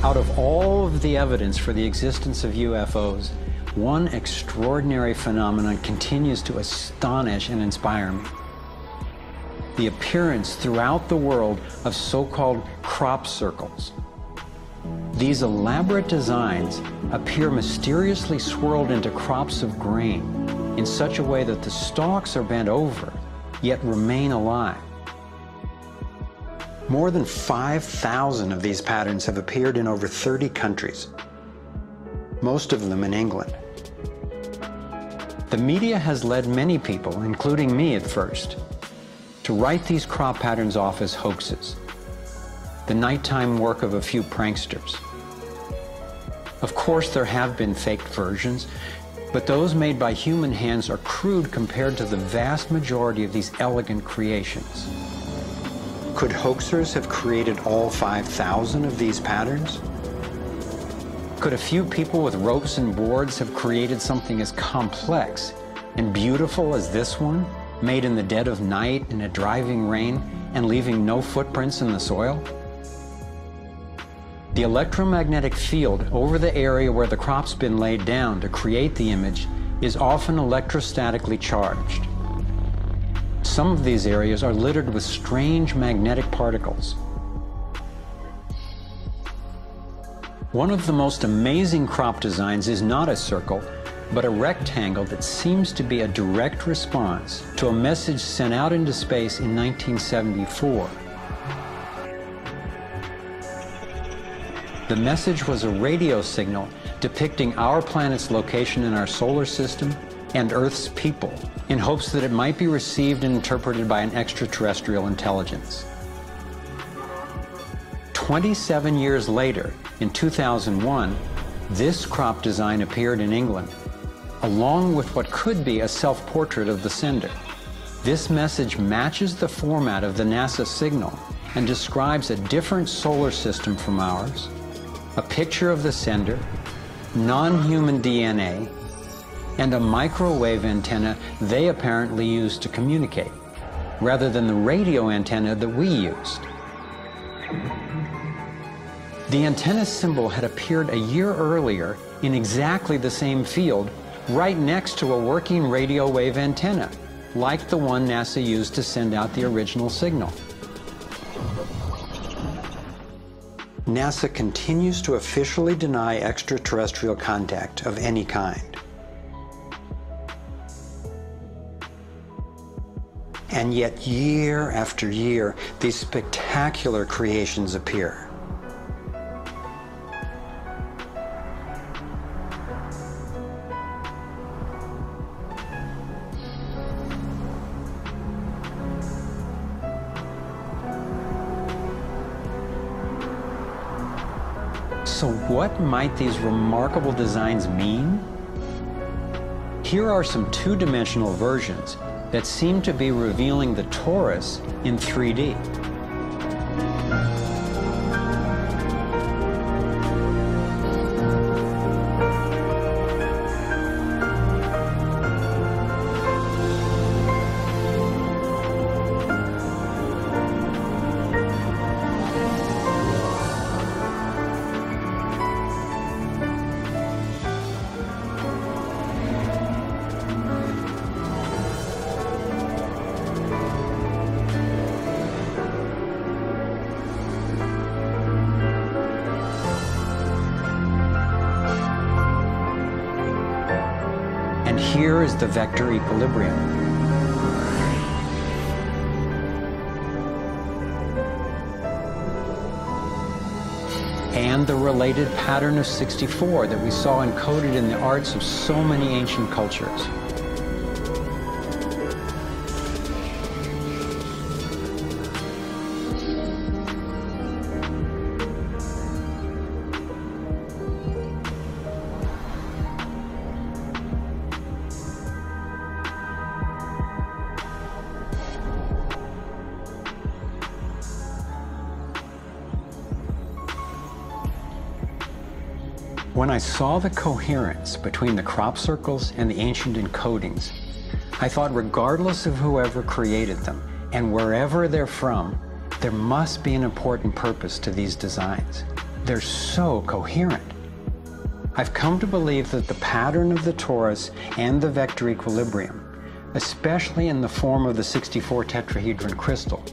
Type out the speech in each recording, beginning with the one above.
Out of all of the evidence for the existence of UFOs, one extraordinary phenomenon continues to astonish and inspire me. The appearance throughout the world of so-called crop circles. These elaborate designs appear mysteriously swirled into crops of grain in such a way that the stalks are bent over, yet remain alive. More than 5,000 of these patterns have appeared in over 30 countries, most of them in England. The media has led many people, including me at first, to write these crop patterns off as hoaxes, the nighttime work of a few pranksters. Of course, there have been faked versions, but those made by human hands are crude compared to the vast majority of these elegant creations. Could hoaxers have created all 5,000 of these patterns? Could a few people with ropes and boards have created something as complex and beautiful as this one, made in the dead of night in a driving rain and leaving no footprints in the soil? The electromagnetic field over the area where the crop's been laid down to create the image is often electrostatically charged. Some of these areas are littered with strange magnetic particles. One of the most amazing crop designs is not a circle, but a rectangle that seems to be a direct response to a message sent out into space in 1974. The message was a radio signal depicting our planet's location in our solar system and Earth's people, in hopes that it might be received and interpreted by an extraterrestrial intelligence. 27 years later, in 2001, this crop design appeared in England, along with what could be a self-portrait of the sender. This message matches the format of the NASA signal and describes a different solar system from ours, a picture of the sender, non-human DNA, and a microwave antenna they apparently used to communicate, rather than the radio antenna that we used. The antenna symbol had appeared a year earlier in exactly the same field, right next to a working radio wave antenna, like the one NASA used to send out the original signal. NASA continues to officially deny extraterrestrial contact of any kind. And yet, year after year, these spectacular creations appear. So what might these remarkable designs mean? Here are some two-dimensional versions that seem to be revealing the torus in 3D. And here is the vector equilibrium. And the related pattern of 64 that we saw encoded in the arts of so many ancient cultures. When I saw the coherence between the crop circles and the ancient encodings, I thought regardless of whoever created them and wherever they're from, there must be an important purpose to these designs. they're so coherent. I've come to believe that the pattern of the torus and the vector equilibrium, especially in the form of the 64 tetrahedron crystal,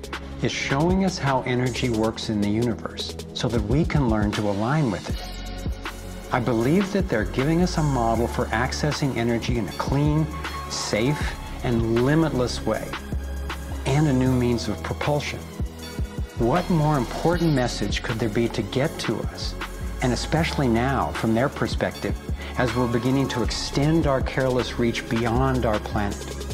is showing us how energy works in the universe so that we can learn to align with it. I believe that they're giving us a model for accessing energy in a clean, safe, and limitless way, and a new means of propulsion. What more important message could there be to get to us, and especially now, from their perspective, as we're beginning to extend our careless reach beyond our planet?